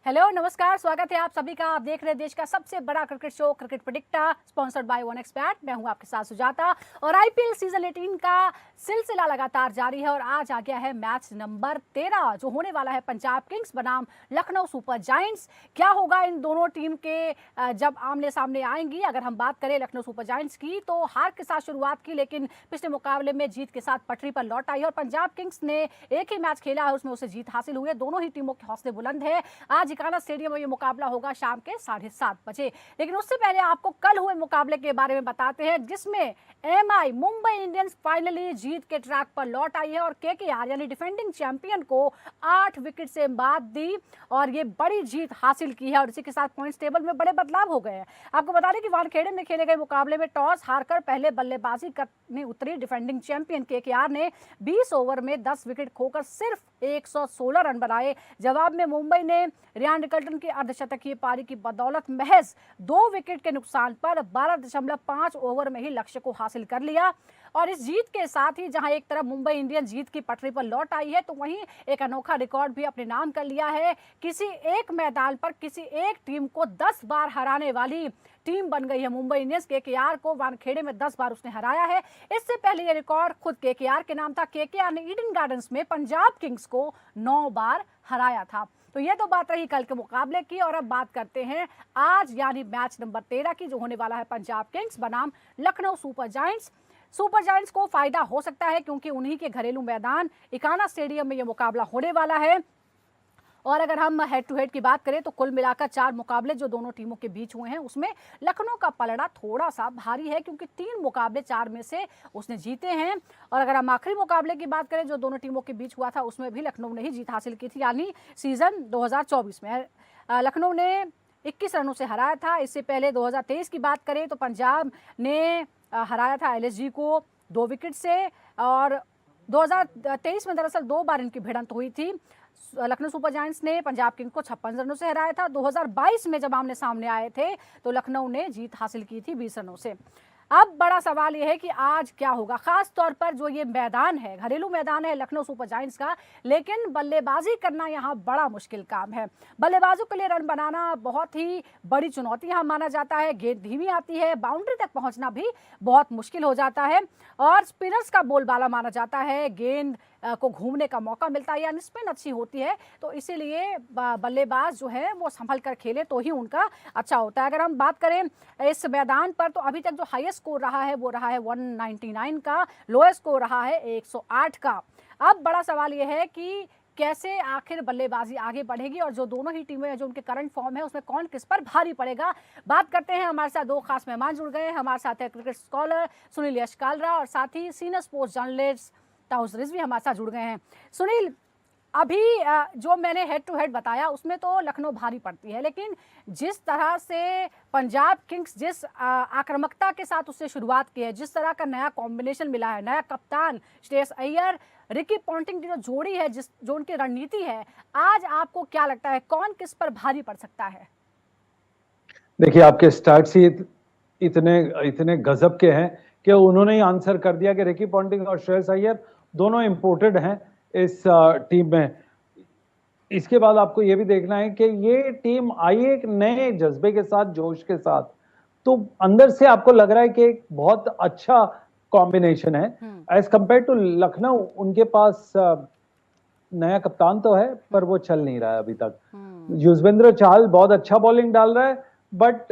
Hello नमस्कार, स्वागत है आप सभी का। आप देख रहे हैं देश का सबसे बड़ा cricket show cricket predictor, sponsored by one expert. मैं हूं आपके साथ सुजाता और आईपीएल सीजन 18 का सिलसिला लगातार जारी है और आज आ गया है मैच नंबर 13 जो होने वाला है पंजाब किंग्स बनाम लखनऊ सुपर जायंट्स। क्या होगा इन दोनों टीम के जब आमने सामने आएंगी। अगर हम बात करें लखनऊ सुपर जायंट्स की तो हार के साथ शुरुआत की, लेकिन पिछले मुकाबले में जीत के साथ पटरी पर लौट आई और पंजाब किंग्स ने एक ही मैच खेला है, उसमें उसे जीत हासिल हुई है। दोनों ही टीमों के हौसले बुलंद है। आज इकाना स्टेडियम में ये मुकाबला होगा शाम के 7:30 बजे। लेकिन उससे पहले आपको कल हुए मुकाबले के बारे में बताते हैं, जिसमें एमआई मुंबई इंडियंस फाइनली जीत के ट्रैक पर लौट आई है और केकेआर यानी डिफेंडिंग चैंपियन को 8 विकेट से मात दी और ये बड़ी जीत हासिल की है और इसी के साथ पॉइंट्स टेबल में बड़े बदलाव हो गए हैं। आपको बता दें कि वानखेड़े में खेले गए मुकाबले में टॉस हारकर पहले बल्लेबाजी करने उतरी डिफेंडिंग चैंपियन केकेआर ने 20 ओवर में 10 विकेट खोकर सिर्फ 116 रन बनाए। जवाब में मुंबई ने रियान रिकल्टन की अर्धशतकीय पारी की बदौलत महज 2 विकेट के नुकसान पर 12.5 ओवर में ही लक्ष्य को हासिल कर लिया। और इस जीत के साथ ही जहां एक तरफ मुंबई इंडियंस जीत की पटरी पर लौट आई है, तो वहीं एक अनोखा रिकॉर्ड भी अपने नाम कर लिया है। किसी एक मैदान पर किसी एक टीम को 10 बार हराने वाली टीम बन गई है मुंबई इंडियंस। केकेआर को वानखेड़े में 10 बार उसने हराया है। इससे पहले ये रिकॉर्ड खुद केकेआर के नाम था। केकेआर ने ईडन गार्डन्स में पंजाब किंग्स को 9 बार हराया था। तो ये तो बात रही कल के मुकाबले की और अब बात करते हैं आज यानी मैच नंबर 13 की, जो होने वाला है पंजाब किंग्स बनाम Lucknow super giants. Super giants को फायदा हो सकता है क्योंकि उन्हीं के घरेलू मैदान इकाना स्टेडियम में यह मुकाबला होने वाला है। और अगर हम हेड टू हेड की बात करें तो कुल मिलाकर 4 मुकाबले जो दोनों टीमों के बीच हुए हैं उसमें लखनऊ का पलड़ा थोड़ा सा भारी है क्योंकि 3 मुकाबले 4 में से उसने जीते हैं। और अगर हम आखिरी मुकाबले की बात करें जो दोनों टीमों के बीच हुआ था उसमें भी लखनऊ ने ही जीत हासिल की थी, यानी सीजन 2024 में लखनऊ ने 21 रनों से हराया था। इससे पहले 2023 की बात करें तो पंजाब ने हराया था एलएसजी को 2 विकेट से और 2023 में दरअसल 2 बार इनकी भिड़ंत हुई थी। लखनऊ सुपर जायंट्स ने पंजाब किंग्स को 56 रनों से हराया था। 2022 में जब आमने सामने आए थे तो लखनऊ ने जीत हासिल की थी 20 रनों से। अब बड़ा सवाल यह है कि आज क्या होगा, खास तौर पर जो ये मैदान है, घरेलू मैदान है लखनऊ सुपर जायंट्स का, लेकिन बल्लेबाजी करना यहाँ बड़ा मुश्किल काम है। बल्लेबाजों के लिए रन बनाना बहुत ही बड़ी चुनौती यहाँ माना जाता है। गेंद धीमी आती है, बाउंड्री तक पहुंचना भी बहुत मुश्किल हो जाता है और स्पिनर्स का बोलबाला माना जाता है। गेंद को घूमने का मौका मिलता है, यानी स्पिन अच्छी होती है, तो इसीलिए बल्लेबाज जो है वो संभल कर खेले तो ही उनका अच्छा होता है। अगर हम बात करें इस मैदान पर तो अभी तक जो हाईएस्ट स्कोर रहा है वो रहा है 199 का, लोएस्ट स्कोर रहा है 108 का। अब बड़ा सवाल यह है कि कैसे आखिर बल्लेबाजी आगे बढ़ेगी और जो दोनों ही टीमें जो उनके करंट फॉर्म है उसमें कौन किस पर भारी पड़ेगा। बात करते हैं, हमारे साथ 2 खास मेहमान जुड़ गए हैं। हमारे साथ है क्रिकेट स्कॉलर सुनील यशकालरा और साथ ही senior sports journalist taus Rizvi हमारे साथ जुड़ गए हैं। सुनील, अभी जो मैंने हेड टू हेड बताया उसमें तो लखनऊ भारी पड़ती है, लेकिन जिस तरह से पंजाब किंग्स जिस आक्रामकता के साथ उससे शुरुआत की है, जिस तरह का नया कॉम्बिनेशन मिला है, नया कप्तान श्रेयस अय्यर, रिकी पॉन्टिंग की जो जोड़ी है, जो उनकी रणनीति है, आज आपको क्या लगता है कौन किस पर भारी पड़ सकता है? देखिए, आपके स्टार्ट ही इतने गजब के हैं कि उन्होंने ही आंसर कर दिया कि रिकी पॉन्टिंग और श्रेयस अय्यर दोनों इंपोर्टेड हैं इस टीम में। इसके बाद आपको ये भी देखना है कि ये टीम आई एक नए जज्बे के साथ, जोश के साथ, तो अंदर से आपको लग रहा है कि एक बहुत अच्छा कॉम्बिनेशन है एज कंपेयर टू लखनऊ। उनके पास नया कप्तान तो है पर वो चल नहीं रहा है अभी तक। युजवेंद्र चहल बहुत अच्छा बॉलिंग डाल रहा है बट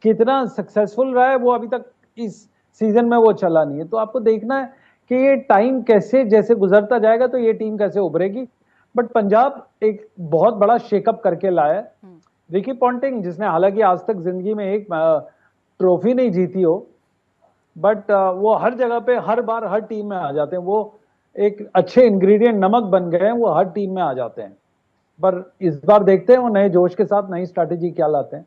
कितना सक्सेसफुल रहा है वो अभी तक इस सीजन में वो चला नहीं है। तो आपको देखना है कि ये टाइम कैसे जैसे गुजरता जाएगा तो ये टीम कैसे उभरेगी। बट पंजाब एक बहुत बड़ा शेकअप करके लाया है। रिकी पॉन्टिंग, जिसने हालांकि आज तक जिंदगी में एक ट्रॉफी नहीं जीती हो, बट वो हर जगह पे हर बार हर टीम में आ जाते हैं। वो एक अच्छे इंग्रेडिएंट नमक बन गए हैं, वो हर टीम में आ जाते हैं। पर इस बार देखते हैं वो नए जोश के साथ नई स्ट्रैटेजी क्या लाते हैं।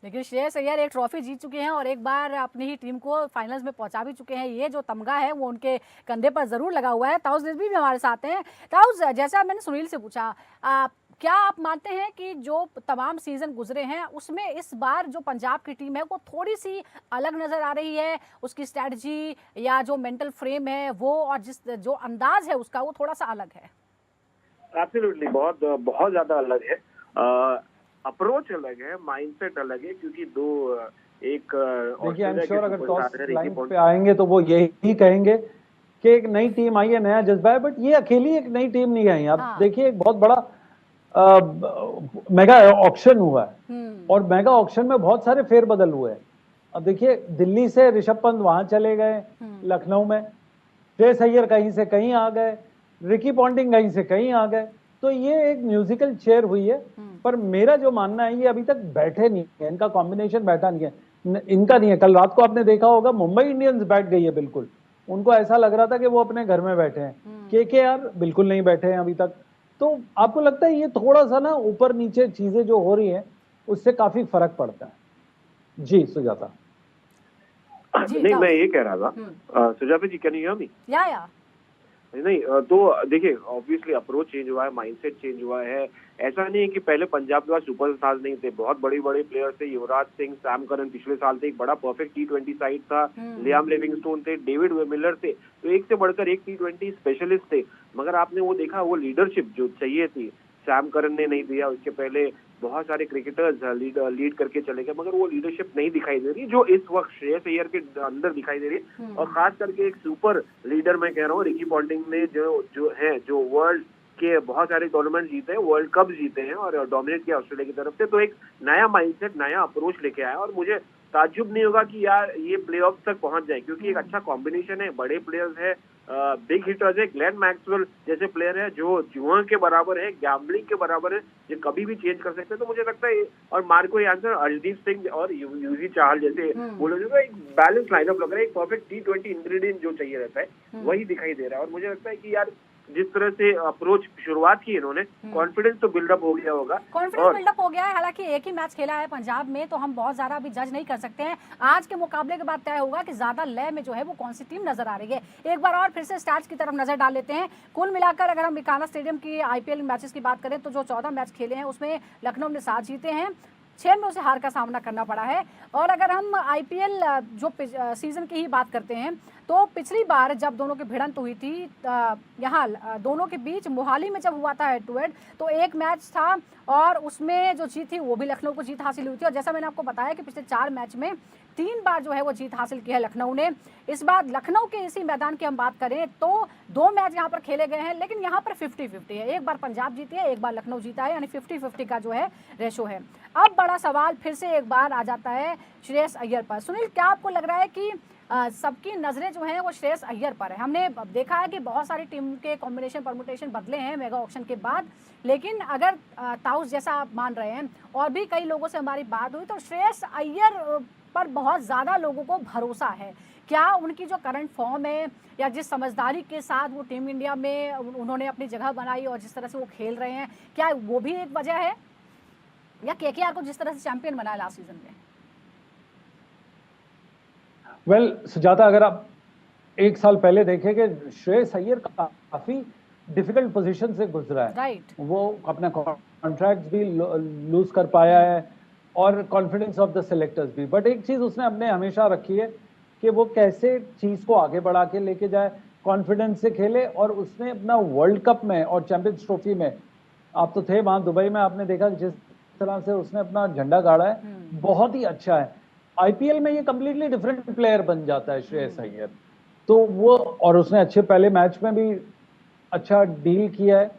लेकिन श्रेयस अय्यर एक ट्रॉफी जीत चुके हैं और एक बार अपनी ही टीम को फाइनल्स में पहुंचा भी चुके हैं। ये जो तमगा है वो उनके कंधे पर जरूर लगा हुआ है। ताउस रिजवी भी हमारे साथ हैं। ताउस, जैसा मैंने सुनील से पूछा, क्या आप मानते हैं कि जो तमाम सीजन गुजरे हैं उसमें इस बार जो पंजाब की टीम है वो थोड़ी सी अलग नजर आ रही है, उसकी स्ट्रैटेजी या जो मेंटल फ्रेम है वो और जो अंदाज है उसका वो थोड़ा सा अलग है? एब्सोल्युटली बहुत बहुत ज्यादा अलग है। अप्रोच अलग है, माइंडसेट अलग है, क्योंकि दो एक देखिए, आई एम ऑस्ट्रेलिया के श्योर अगर टॉस सुपरस्टार है रिकी लाइन पे पॉन्टिंग। आएंगे तो वो यही कहेंगे कि एक नई टीम आई है, नया जज्बा है। बट ये अकेली एक नई टीम नहीं आई। आप हाँ। देखिए, एक बहुत बड़ा मेगा ऑक्शन हुआ है और मेगा ऑक्शन में बहुत सारे फेरबदल हुए हैं। अब देखिए, दिल्ली से ऋषभ पंत वहां चले गए, लखनऊ में श्रेयस अय्यर कहीं से कहीं आ गए, रिकी पॉन्टिंग कहीं से कहीं आ गए। तो ये एक म्यूजिकल चेयर हुई है। पर मेरा जो मानना है, ये अभी तक बैठे नहीं है, इनका कॉम्बिनेशन बैठा नहीं है, इनका नहीं है। कल रात को आपने देखा होगा, मुंबई इंडियंस बैठ गई है बिल्कुल। उनको ऐसा लग रहा था कि वो अपने घर में बैठे हैं। केकेआर बिल्कुल नहीं बैठे हैं अभी तक। तो आपको लगता है ये थोड़ा सा ना ऊपर नीचे चीजें जो हो रही हैं, उससे काफी फर्क पड़ता है? जी सुजाता। नहीं, मैं ये कह रहा था, सुजाता जी, कैन यू हियर मी? या नहीं, तो देखिए, ऑब्वियसली अप्रोच चेंज हुआ है, माइंडसेट चेंज हुआ है। ऐसा नहीं है कि पहले पंजाब के पास सुपरस्टार्स नहीं थे, बहुत बड़े बड़े प्लेयर्स थे। युवराज सिंह, सैम करन पिछले साल थे, एक बड़ा परफेक्ट T20 साइड था। लियाम लिविंगस्टोन थे, डेविड मिलर थे, तो एक से बढ़कर एक T20 स्पेशलिस्ट थे। मगर आपने वो देखा, वो लीडरशिप जो चाहिए थी, सैम करन ने नहीं दिया। उसके पहले बहुत सारे क्रिकेटर्स लीड करके चले गए, मगर वो लीडरशिप नहीं दिखाई दे रही जो इस वक्त श्रेयस अय्यर के अंदर दिखाई दे रही है। और खास करके एक सुपर लीडर मैं कह रहा हूँ, रिकी पॉन्टिंग ने जो वर्ल्ड के बहुत सारे टूर्नामेंट जीते हैं, वर्ल्ड कप जीते हैं और डोमिनेट किया ऑस्ट्रेलिया की तरफ से। तो एक नया माइंडसेट, नया अप्रोच लेके आया और मुझे ताज्जुब नहीं होगा कि यार ये प्लेऑफ तक पहुंच जाए, क्योंकि एक अच्छा कॉम्बिनेशन है, बड़े प्लेयर्स है, बिग हिटर्स है। ग्लेन मैक्सवेल जैसे प्लेयर है जो जुआ के बराबर है, गैम्बलिंग के बराबर है, जो कभी भी चेंज कर सकते हैं। तो मुझे लगता है, और मार्को यान्सन, अर्शदीप सिंह और यूजी चाहल जैसे बोले जो एक बैलेंस लाइनअप लग रहा है। एक परफेक्ट T20 इंग्रेडिएंट जो चाहिए रहता है वही दिखाई दे रहा है। और मुझे लगता है कि यार जिस तरह से अप्रोच शुरुआत की इन्होंने, कॉन्फिडेंस तो बिल्डअप हो गया होगा। कॉन्फिडेंस बिल्डअप हो गया है। हालांकि एक ही मैच खेला है पंजाब में, तो हम बहुत ज्यादा अभी जज नहीं कर सकते हैं। आज के मुकाबले के बाद तय होगा कि ज्यादा लय में जो है वो कौन सी टीम नजर आ रही है। एक बार और फिर से स्टैट्स की तरफ नजर डाल लेते हैं। कुल मिलाकर अगर हम इकाना स्टेडियम की IPL मैचेस की बात करें तो जो 14 मैच खेले हैं उसमें लखनऊ ने 7 जीते हैं, 6 में उसे हार का सामना करना पड़ा है। और अगर हम IPL जो सीजन की ही बात करते हैं तो पिछली बार जब दोनों की भिड़ंत हुई थी यहाँ दोनों के बीच मोहाली में जब हुआ था हेड टू हेड, तो एक मैच था और उसमें जो जीत थी वो भी लखनऊ को जीत हासिल हुई थी। और जैसा मैंने आपको बताया कि पिछले 4 मैच में 3 बार जो है वो जीत हासिल की है लखनऊ ने। इस बार लखनऊ के इसी मैदान की हम बात करें तो 2 मैच यहाँ पर खेले गए हैं, लेकिन यहाँ पर 50-50 है। एक बार पंजाब जीती है, एक बार लखनऊ जीता है, यानी 50-50 का जो है रेशो है। अब बड़ा सवाल फिर से एक बार आ जाता है श्रेयस अय्यर पर। सुनील, क्या आपको लग रहा है कि सबकी नजरें जो हैं वो श्रेयस अय्यर पर है? हमने देखा है कि बहुत सारी टीम के कॉम्बिनेशन परमुटेशन बदले हैं मेगा ऑक्शन के बाद, लेकिन अगर ताउस जैसा आप मान रहे हैं और भी कई लोगों से हमारी बात हुई, तो श्रेयस अय्यर पर बहुत ज़्यादा लोगों को भरोसा है। क्या उनकी जो करंट फॉर्म है या जिस समझदारी के साथ वो टीम इंडिया में उन्होंने अपनी जगह बनाई और जिस तरह से वो खेल रहे हैं, क्या वो भी एक वजह है, या केकेआर को जिस तरह से चैंपियन बनाया लास्ट सीजन में? सुजाता, अगर आप 1 साल पहले देखें कि श्रेयस अय्यर काफी डिफिकल्ट पोजीशन से गुजरा है। वो अपना कॉन्ट्रैक्ट भी लूज कर पाया है और कॉन्फिडेंस ऑफ द सिलेक्टर्स भी। बट एक चीज उसने अपने हमेशा रखी है कि वो कैसे चीज को आगे बढ़ा के लेके जाए, कॉन्फिडेंस से खेले। और उसने अपना वर्ल्ड कप में और चैंपियंस ट्रॉफी में, आप तो थे वहां दुबई में, आपने देखा जिस तरह से उसने अपना झंडा गाड़ा है, बहुत ही अच्छा है। IPL में ये कंप्लीटली डिफरेंट प्लेयर बन जाता है श्रेयस अय्यर। तो वो, और उसने अच्छे पहले मैच में भी अच्छा डील किया है।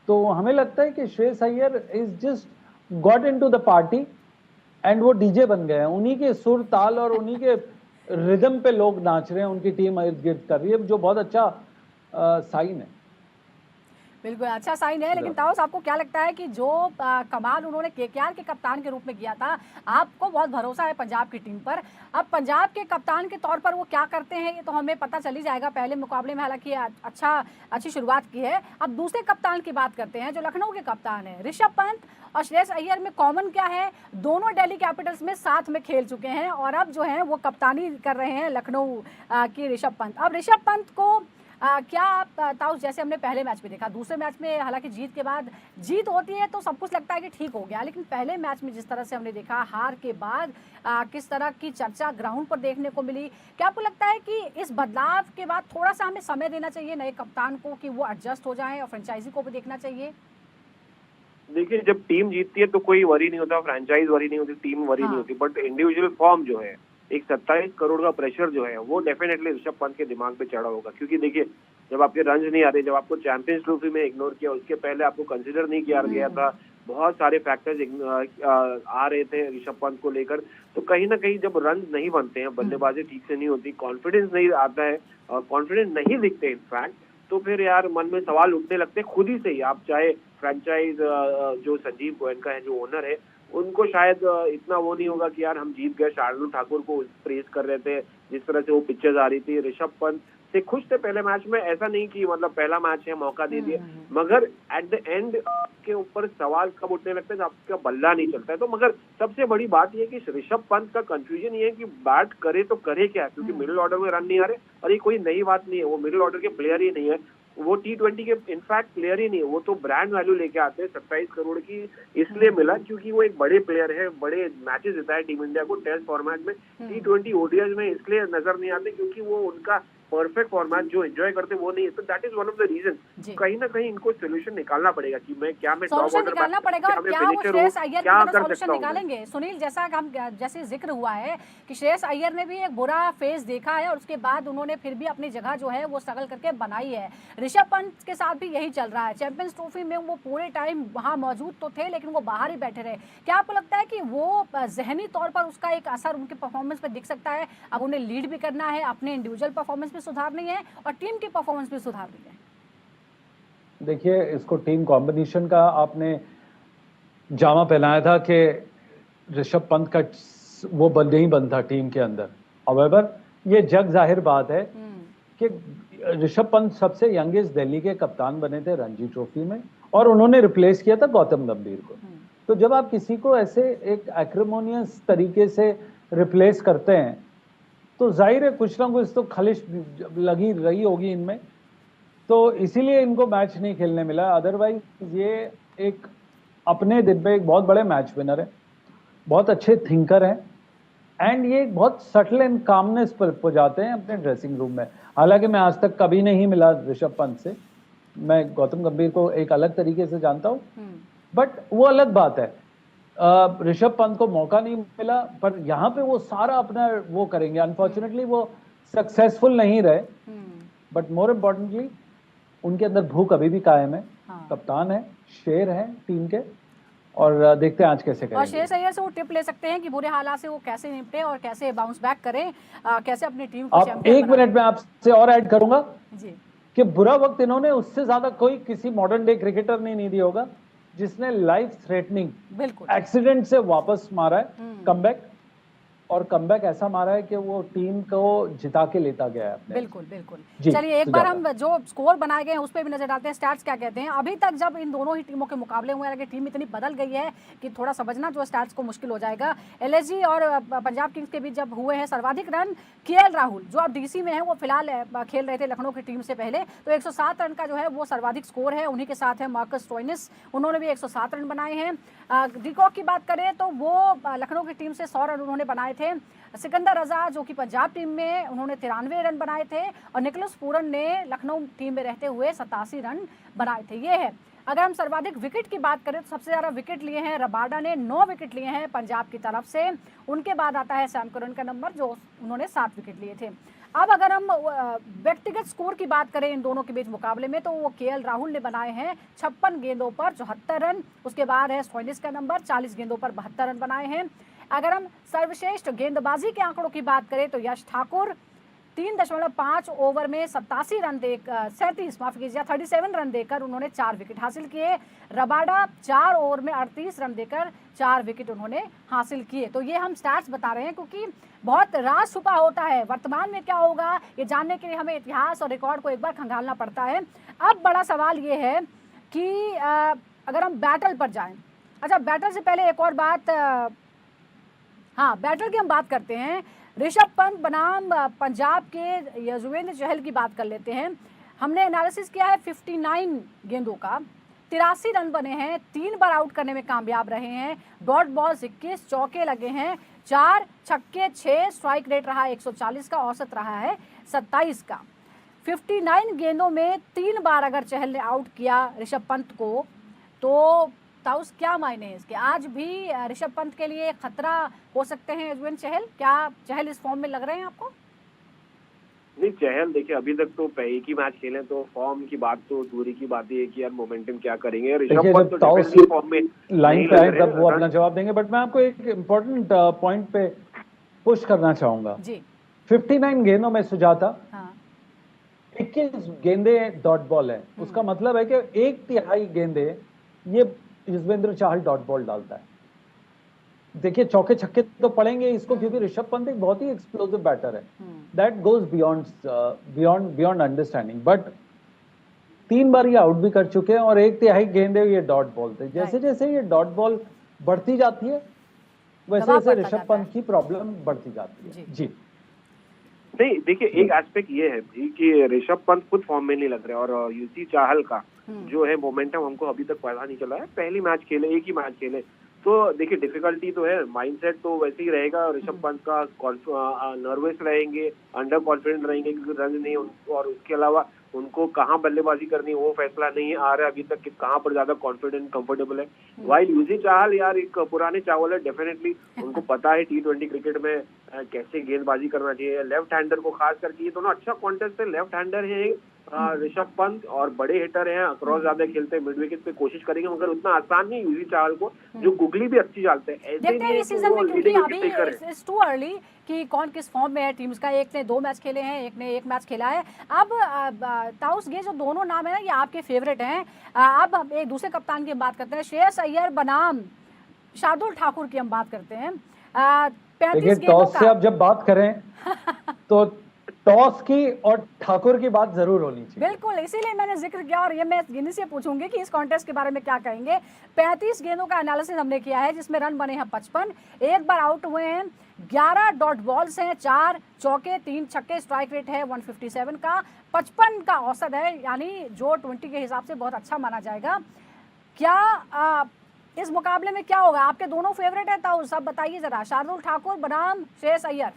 तो हमें लगता है कि Shreyas Iyer is just got into the party and वो डीजे बन गए हैं। उन्हीं के सुर ताल और उन्हीं के रिदम पे लोग नाच रहे हैं, उनकी टीम इर्द गिर्द कर रही है, जो बहुत अच्छा साइन है। बिल्कुल अच्छा साइन है। लेकिन ताउस, आपको क्या लगता है कि जो कमाल उन्होंने केकेआर के कप्तान के रूप में किया था, आपको बहुत भरोसा है पंजाब की टीम पर, अब पंजाब के कप्तान के तौर पर वो क्या करते हैं ये तो हमें पता चल ही जाएगा। पहले मुकाबले में हालांकि अच्छी शुरुआत की है। अब दूसरे कप्तान की बात करते हैं जो लखनऊ के कप्तान है ऋषभ पंत और श्रेयस अय्यर। में कॉमन क्या है? दोनों दिल्ली कैपिटल्स में साथ में खेल चुके हैं और अब जो है वो कप्तानी कर रहे हैं लखनऊ की ऋषभ पंत। अब ऋषभ पंत को क्या आप ताउस, जैसे हमने पहले मैच में देखा, दूसरे मैच में हालांकि जीत के बाद जीत होती है तो सब कुछ लगता है कि ठीक हो गया, लेकिन पहले मैच में जिस तरह से हमने देखा हार के बाद किस तरह की चर्चा ग्राउंड पर देखने को मिली, क्या आपको लगता है कि इस बदलाव के बाद थोड़ा सा हमें समय देना चाहिए नए कप्तान को कि वो एडजस्ट हो जाए और फ्रेंचाइजी को भी देखना चाहिए? देखिए जब टीम जीतती है तो कोई वरी नहीं होता, फ्रेंचाइज वरी नहीं होती, टीम वरी नहीं होती, बट इंडिविजुअल फॉर्म जो है, एक 27 करोड़ का प्रेशर जो है वो डेफिनेटली ऋषभ पंत के दिमाग पे चढ़ा होगा। क्योंकि देखिए जब आपके रन नहीं आ रहे, जब आपको चैंपियंस ट्रॉफी में इग्नोर किया, उसके पहले आपको कंसिडर नहीं किया गया था, बहुत सारे फैक्टर्स आ रहे थे ऋषभ पंत को लेकर, तो कहीं ना कहीं जब रन नहीं बनते हैं, बल्लेबाजी ठीक से नहीं होती, कॉन्फिडेंस नहीं आता है, कॉन्फिडेंस नहीं दिखते इनफैक्ट, तो फिर यार मन में सवाल उठने लगते हैं खुद ही से ही। आप चाहे फ्रेंचाइज जो संजीव गोयनका है, जो ओनर है, उनको शायद इतना वो नहीं होगा कि यार हम जीत गए, शार्दुल ठाकुर को प्रेज कर रहे थे, जिस तरह से वो पिक्चर्स आ रही थी, ऋषभ पंत से खुश थे पहले मैच में, ऐसा नहीं कि मतलब पहला मैच है मौका दे दिया, मगर एट द एंड के ऊपर सवाल कब उठने लगते हैं जब आपका बल्ला नहीं चलता है। तो मगर सबसे बड़ी बात यह है कि ऋषभ पंत का कंफ्यूजन ये है कि बैट करे तो करे क्या, क्योंकि मिडिल ऑर्डर में रन नहीं आ रहे, और ये कोई नई बात नहीं है, वो मिडिल ऑर्डर के प्लेयर ही नहीं है, वो T20 के इनफैक्ट प्लेयर ही नहीं है, वो तो ब्रांड वैल्यू लेके आते हैं 27 करोड़ की, इसलिए मिला क्योंकि वो एक बड़े प्लेयर है, बड़े मैचेस जीता है टीम इंडिया को टेस्ट फॉर्मेट में, T20 ODIs में इसलिए नजर नहीं आते क्योंकि वो उनका परफेक्ट फॉर्मेट जो एंजॉय करते वो नहीं है। तो that is one of the reason. कहीं ना कहीं इनको सोल्यूशन निकालना पड़ेगा कि मैं सॉल्यूशन निकालना पड़ेगा, और क्या वो श्रेयस अय्यर की सॉल्यूशन निकालेंगे। सुनील, जैसे जिक्र हुआ है कि श्रेयस अय्यर ने भी एक बुरा फेज देखा है और उसके बाद उन्होंने फिर भी अपनी जगह जो है वो स्ट्रगल करके बनाई है। ऋषभ पंत के साथ भी यही चल रहा है, चैंपियंस ट्रॉफी में वो पूरे टाइम वहां मौजूद तो थे लेकिन वो बाहर ही बैठे रहे। क्या आपको लगता है कि वो जहनी तौर पर उसका एक असर उनके परफॉर्मेंस पर दिख सकता है? अब उन्हें लीड भी करना है, अपने इंडिविजुअल परफॉर्मेंस सुधारनी है और टीम की परफॉर्मेंस भी सुधारनी है। देखिए, इसको टीम कॉम्बिनेशन का आपने जामा पहनाया था कि ऋषभ पंत का वो नहीं बनता टीम के अंदर। However, ये जग जाहिर बात है कि ऋषभ पंत सबसे यंगेस्ट दिल्ली के कप्तान बने थे रणजी ट्रॉफी में, और उन्होंने रिप्लेस किया था गौतम गंभीर को। तो जब आप किसी को ऐसे एक एक्रिमोनियस तरीके से रिप्लेस करते हैं तो जाहिर है कुछ ना कुछ तो खलिश लगी रही होगी इनमें, तो इसीलिए इनको मैच नहीं खेलने मिला। अदरवाइज ये एक अपने दिन पे एक बहुत बड़े मैच विनर है, बहुत अच्छे थिंकर हैं, एंड ये एक बहुत सटल एंड कामनेस पर पहुंचाते हैं अपने ड्रेसिंग रूम में। हालांकि मैं आज तक कभी नहीं मिला ऋषभ पंत से, मैं गौतम गंभीर को एक अलग तरीके से जानता हूँ, बट वो अलग बात है। ऋषभ पंत को मौका नहीं मिला, पर यहाँ पे वो सारा अपना वो करेंगे। अनफॉर्चुनेटली वो सक्सेसफुल नहीं रहे, बट मोर इम्पोर्टेंटली उनके अंदर भूख अभी भी कायम है। कप्तान है, शेर है टीम के, और देखते हैं आज कैसे करेंगे। और श्रेयस अय्यर से वो टिप ले सकते हैं कि बुरे हालात से वो कैसे निपटे और कैसे बाउंस बैक करें, कैसे अपनी टीम को चैंपियन। एक मिनट में आपसे और ऐड करूंगा जी कि बुरा वक्त इन्होंने उससे ज्यादा कोई किसी मॉडर्न डे क्रिकेटर ने नहीं दिया होगा, जिसने लाइफ थ्रेटनिंग बिल्कुल एक्सीडेंट से वापस मारा है कमबैक, और कमबैक ऐसा मारा है कि वो टीम को जिता के लेता गया है। बिल्कुल बिल्कुल। चलिए एक बार हम जो स्कोर बनाए गए हैं उस पर भी नजर डालते हैं, स्टैट्स क्या कहते हैं। अभी तक जब इन दोनों ही टीमों के मुकाबले हुए हैं, टीम इतनी बदल गई है कि थोड़ा समझना जो स्टैट्स को मुश्किल हो जाएगा। LSG और पंजाब किंग्स के बीच जब हुए हैं, सर्वाधिक रन KL राहुल जो अब DC में है, वो फिलहाल खेल रहे थे लखनऊ की टीम से पहले, तो 107 रन का जो है वो सर्वाधिक स्कोर है। उन्हीं के साथ है मार्कस स्टोइनिस, उन्होंने भी 107 रन बनाए हैं। डिकॉक की बात करें तो वो लखनऊ की टीम से 100 रन उन्होंने बनाए थे। सिकंदर रजा जो कि पंजाब टीम में, उन्होंने 93 रन बनाए थे, और निकोलस पूरन ने लखनऊ टीम में रहते हुए 87 रन बनाए थे। ये है। अगर हम सर्वाधिक विकेट की बात करें तो सबसे ज्यादा विकेट लिए हैं रबाडा ने, 9 विकेट लिए हैं पंजाब की तरफ से। उनके बाद आता है सैम करन का नंबर, जो उन्होंने 7 विकेट लिए थे। अब अगर हम व्यक्तिगत स्कोर की बात करें इन दोनों के बीच मुकाबले में, तो वो KL राहुल ने बनाए हैं 56 गेंदों पर 74 रन। उसके बाद है स्टोइनिस का नंबर, 40 गेंदों पर 72 रन बनाए हैं। अगर हम सर्वश्रेष्ठ गेंदबाजी के आंकड़ों की बात करें तो यश ठाकुर 3.5 ओवर में 87 रन देकर 37 रन देकर उन्होंने 4 विकेट हासिल किए। रबाडा 4 ओवर में 38 रन देकर 4 विकेट उन्होंने हासिल किए। तो ये हम स्टैट्स बता रहे हैं क्योंकि बहुत राज छुपा होता है, वर्तमान में क्या होगा ये जानने के लिए हमें इतिहास और रिकॉर्ड को एक बार खंगालना पड़ता है। अब बड़ा सवाल ये है कि अगर हम बैटल पर जाएं, अच्छा बैटल से पहले एक और बात, हाँ बैटल की हम बात करते हैं। ऋषभ पंत बनाम पंजाब के यजुवेंद्र चहल की बात कर लेते हैं। हमने एनालिसिस किया है 59 गेंदों का, 83 रन बने हैं, 3 बार आउट करने में कामयाब रहे हैं, डॉट बॉल 21, चौके लगे हैं 4, छक्के 6, स्ट्राइक रेट रहा 140 का, औसत रहा है 27 का। 59 गेंदों में 3 बार अगर चहल ने आउट किया ऋषभ पंत को, तो ताउस क्या मायने हैं इसके? आज भी ऋषभ पंत के लिए खतरा हो सकते हैं युजवेंद्र चहल? क्या चहल इस फॉर्म में लग रहे हैं आपको? नहीं, चहल देखिए अभी तक तो एक ही मैच खेले, तो फॉर्म की बात तो दूरी की बात ही है कि यार मोमेंटम क्या करेंगे। ऋषभ पंत तो डेफिनेटली फॉर्म में लाइन पे आए तब वो अपना जवाब देंगे, बट मैं आपको एक इम्पोर्टेंट पॉइंट पे पुश करना चाहूंगा जी। 59 गेंदों में सुजाता हाँ। 21 गेंदे डॉट बॉल है। उसका मतलब है कि 1/3 गेंदे ये युजवेंद्र चहल डॉट बॉल डालता है। देखिए चौके छक्के तो पड़ेंगे इसको, क्योंकि ऋषभ पंत एक बहुत ही एक्सप्लोसिव बैटर है। That goes beyond understanding, but 3 बार ये आउट भी कर चुके हैं और 1/3 गेंदे ये डॉट बॉल थे। जैसे जैसे ये डॉट बॉल बढ़ती जाती है वैसे वैसे ऋषभ पंत की प्रॉब्लम बढ़ती जाती है। जी नहीं, देखिए एक एस्पेक्ट ये है कि ऋषभ पंत खुद फॉर्म में नहीं लग रहे, और यूसी चाहल का जो है मोमेंटम हमको अभी तक पता नहीं चला है। पहली मैच खेले, एक ही मैच खेले, तो देखिए डिफिकल्टी तो है, माइंडसेट तो वैसे ही रहेगा ऋषभ पंत का, नर्वस रहेंगे, अंडर कॉन्फिडेंट रहेंगे क्योंकि रन नहीं, और उसके अलावा उनको कहाँ बल्लेबाजी करनी है वो फैसला नहीं आ रहा है अभी तक कि कहाँ पर ज्यादा कॉन्फिडेंट कंफर्टेबल है। वाइल यूजी चाहल यार एक पुराने चावल है, डेफिनेटली उनको पता है T20 क्रिकेट में कैसे गेंदबाजी करना चाहिए। लेफ्ट हैंडर को खास करके, ये दोनों अच्छा कॉन्टेस्ट है, लेफ्ट हैंडर है ऋषभ पंत, और बड़े हिटर हैं, अक्रॉस ज्यादा खेलते हैं, मिड विकेट पे कोशिश करेंगे, मगर उतना आसान नहीं यूजी चाहल को, जो गुगली भी अच्छी डालते हैं। ऐसे देखते हैं इस सीजन में, क्योंकि अभी इट्स टू अर्ली कि कौन किस फॉर्म में है टीम्स का। एक ने 2 मैच खेले हैं, एक ने 1 मैच खेला है। अब ताउस, ये जो दोनों नाम है ना, ये आपके फेवरेट हैं। अब हम एक दूसरे कप्तान की बात करते हैं, श्रेयस अय्यर बनाम शार्दुल ठाकुर की हम बात करते हैं। 35 गेंदों का अब जब बात करें तो टॉस की और ठाकुर की बात जरूर होनी चाहिए। बिल्कुल, इसीलिए मैंने जिक्र किया, और ये मैं गिनी से पूछूंगी कि इस कॉन्टेस्ट के बारे में क्या कहेंगे। 35 गेंदों का एनालिसिस हमने किया है, जिसमें रन बने हैं 55, एक बार आउट हुए हैं, 11 डॉट बॉल्स हैं, 4 चौके 3 छक्के, स्ट्राइक रेट है 157 का, 55 का औसत है, यानी जो 20 के हिसाब से बहुत अच्छा माना जाएगा। क्या इस मुकाबले में क्या होगा? आपके दोनों फेवरेट है ताऊ, सब बताइए जरा, शार्दुल ठाकुर बनाम श्रेयस अय्यर।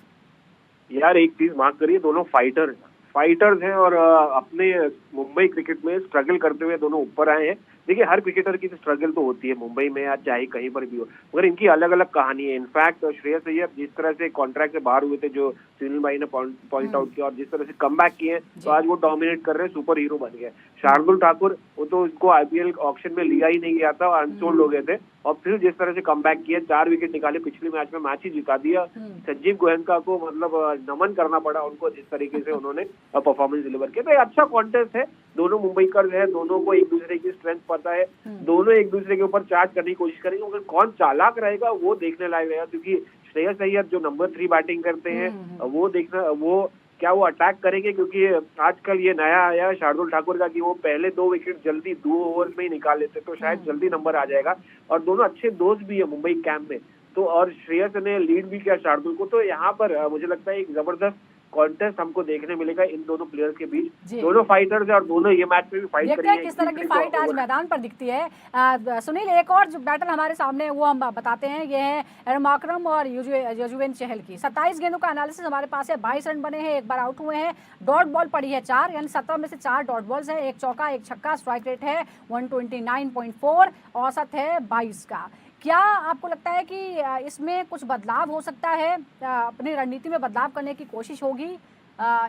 यार एक चीज मार्क करिए, दोनों फाइटर्स हैं, और अपने मुंबई क्रिकेट में स्ट्रगल करते हुए दोनों ऊपर आए हैं। देखिए हर क्रिकेटर की स्ट्रगल तो होती है, मुंबई में या चाहे कहीं पर भी हो, मगर इनकी अलग अलग कहानी है। इनफैक्ट श्रेयस अय्यर जिस तरह से कॉन्ट्रैक्ट से बाहर हुए थे, जो सुनील भाई ने पॉइंट आउट किया, और जिस तरह से कमबैक किए, तो आज वो डोमिनेट कर रहे हैं, सुपर हीरो बन गए। शार्दुल ठाकुर, वो तो उसको IPL ऑक्शन में लिया ही नहीं गया था, अनसोल्ड हो गए थे, और फिर जिस तरह से कमबैक किया, 4 विकेट निकाले, पिछले मैच में मैच ही जिता दिया। संजीव गोयनका को मतलब नमन करना पड़ा उनको, जिस तरीके से उन्होंने परफॉर्मेंस डिलीवर किया। तो अच्छा कॉन्टेस्ट है, दोनों मुंबईकर है, दोनों को एक दूसरे की स्ट्रेंथ पता है, दोनों एक दूसरे के ऊपर चार्ज करने की कोशिश करेंगे, मगर कौन चालाक रहेगा वो देखने लायक रहेगा, क्योंकि श्रेयस अय्यर जो नंबर 3 बैटिंग करते हैं, वो देखना, वो क्या वो अटैक करेंगे, क्योंकि आजकल ये नया आया है शार्दुल ठाकुर का कि वो पहले 2 विकेट जल्दी 2 ओवर में ही निकाल लेते, तो शायद जल्दी नंबर आ जाएगा। और दोनों अच्छे दोस्त भी है मुंबई कैंप में, तो और श्रेयस ने लीड भी किया शार्दुल को, तो यहाँ पर मुझे लगता है एक जबरदस्त कॉन्टेस्ट हमको देखने मिलेगा इन दोनों प्लेयर्स के बीच। दोनों फाइटर्स हैं और दोनों ये मैच में भी फाइट करेंगे। किस तरह की फाइट आज मैदान पर दिखती है। सुनील, एक और जो बैटल हमारे सामने है वो हम बताते हैं, ये है एडम माकरम और युजवेंद्र चहल की। 27 गेंदों का एनालिसिस हमारे पास है, 22 रन बने हैं, एक बार आउट हुए हैं, डॉट बॉल पड़ी है 4, यानी 17 में से 4 डॉट बॉल्स है, एक चौका एक छक्का, स्ट्राइक रेट है 129.4, औसत है 22 का। क्या आपको लगता है कि इसमें कुछ बदलाव हो सकता है, अपनी रणनीति में बदलाव करने की कोशिश होगी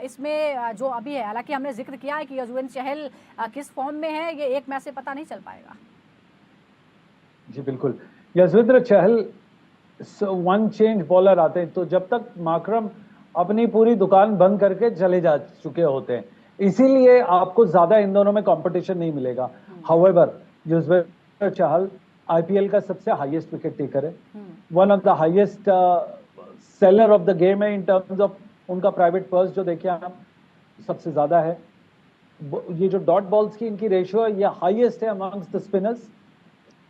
इसमें जो अभी है? हालांकि हमने जिक्र किया है कि युजवेंद्र चहल किस फॉर्म में है, ये एक मैच से पता नहीं चल पाएगा। जी बिल्कुल, Yuzvendra Chahal one change bowler आते हैं, तो जब तक माकरम अपनी पूरी दुकान बंद करके चले जा चुके होते हैं, इसीलिए आपको ज्यादा इन दोनों में कंपटीशन नहीं मिलेगा। हाउएवर युजवेंद्र चहल IPL का सबसे हाईएस्ट विकेट टेकर है, one of the highest seller of the game है, इन टर्म्स ऑफ उनका प्राइवेट पर्स जो देखिए आप, सबसे ज्यादा है। ये जो डॉट बॉल्स की इनकी रेशियो है, ये हाईएस्ट है amongst the spinners,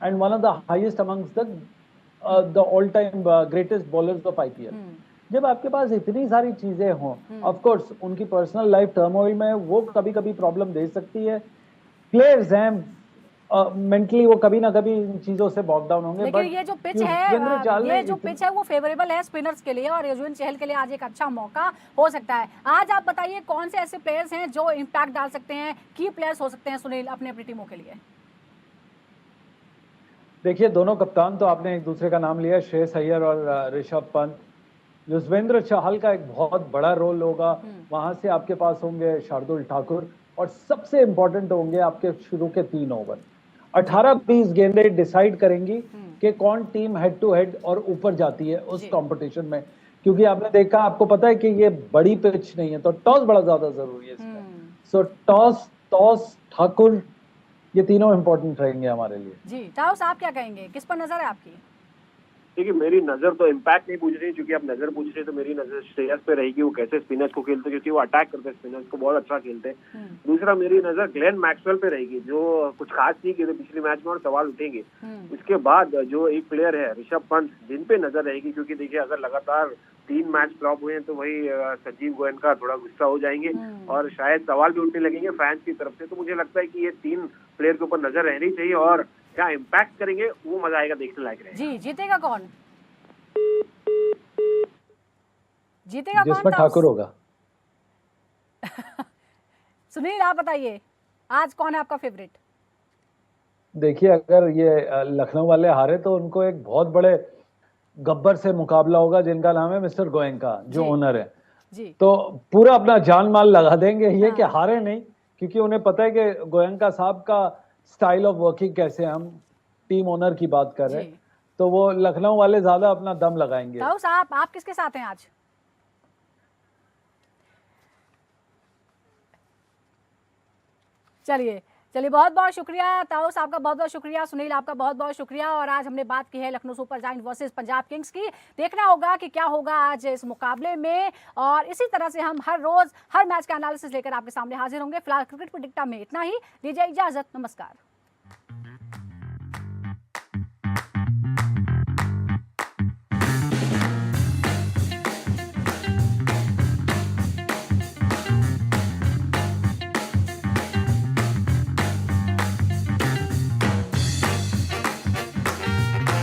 and one of the highest amongst the all time greatest bowlers of IPL। जब आपके पास इतनी सारी चीजें हों, ऑफ कोर्स उनकी पर्सनल लाइफ टर्मोइल में वो कभी कभी प्रॉब्लम दे सकती है, प्लेयर्स हैं मेंटली वो कभी ना कभी इन चीजों से बॉक डाउन होंगे। लेकिन ये जो पिच है वो फेवरेबल है स्पिनर्स के लिए, और युजवेंद्र चहल के लिए आज एक अच्छा मौका हो सकता है। आज आप बताइए कौन से ऐसे प्लेयर्स हैं जो इम्पैक्ट डाल सकते हैं, की प्लेयर्स हो सकते हैं सुनील अपनी अपनी टीमों के लिए? देखिए दोनों कप्तान तो आपने एक दूसरे का नाम लिया, श्रेयस अय्यर और ऋषभ पंत। युजवेंद्र चहल का एक बहुत बड़ा रोल होगा, वहां से आपके पास होंगे शार्दुल ठाकुर, और सबसे इंपॉर्टेंट होंगे आपके शुरू के 3 ओवर। 18-20 गेंदें डिसाइड करेंगी कि कौन टीम हेड टू हेड और ऊपर जाती है उस कंपटीशन में, क्योंकि आपने देखा, आपको पता है कि ये बड़ी पिच नहीं है, तो टॉस बड़ा ज्यादा जरूरी है इसमें। सो टॉस ठाकुर, ये तीनों इंपॉर्टेंट रहेंगे हमारे लिए। जी ताऊस, आप क्या कहेंगे, किस पर नजर है आपकी? देखिए मेरी नजर तो इम्पैक्ट नहीं पूछ रही, क्योंकि आप नजर पूछ रहे हैं, तो मेरी नजर श्रेयस पे रहेगी, वो कैसे स्पिनर्स को खेलते, क्योंकि वो अटैक करते हैं, स्पिनर्स को बहुत अच्छा खेलते हैं। दूसरा मेरी नजर ग्लेन मैक्सवेल पे रहेगी, जो कुछ खास नहीं खेले पिछले मैच में और सवाल उठेंगे। इसके बाद जो एक प्लेयर है ऋषभ पंत, जिन पे नजर रहेगी, क्योंकि देखिए अगर लगातार 3 मैच फ्लॉप हुए हैं तो वही संजीव गोयनका थोड़ा गुस्सा हो जाएंगे और शायद सवाल भी उठने लगेंगे फैंस की तरफ से। तो मुझे लगता है कि ये 3 प्लेयर के ऊपर नजर रहनी चाहिए, और क्या इम्पैक्ट करेंगे वो मजा आएगा, देखने लायक रहेगा। जी, जीतेगा कौन? जीतेगा कौन? जिसमें ठाकुर होगा। सुनील, आप बताइए, आज कौन है आपका फेवरेट? देखिए अगर ये लखनऊ वाले हारे तो उनको एक बहुत बड़े गब्बर से मुकाबला होगा, जिनका नाम है मिस्टर गोयनका, जो ओनर है जी। तो पूरा अपना जान माल लगा देंगे ये कि हारे नहीं, क्योंकि उन्हें पता है कि गोयनका साहब का स्टाइल ऑफ वर्किंग कैसे है, हम टीम ओनर की बात कर रहे हैं, तो वो लखनऊ वाले ज्यादा अपना दम लगाएंगे। ताऊस, आप किसके साथ हैं आज? चलिए बहुत बहुत शुक्रिया ताऊस, आपका बहुत बहुत शुक्रिया। सुनील, आपका बहुत बहुत शुक्रिया। और आज हमने बात की है Lucknow super giant versus Punjab Kings की। देखना होगा कि क्या होगा आज इस मुकाबले में, और इसी तरह से हम हर रोज हर मैच का एनालिसिस लेकर आपके सामने हाजिर होंगे। फिलहाल क्रिकेट प्रेडिक्टा में इतना ही, दीजिए इजाजत, नमस्कार।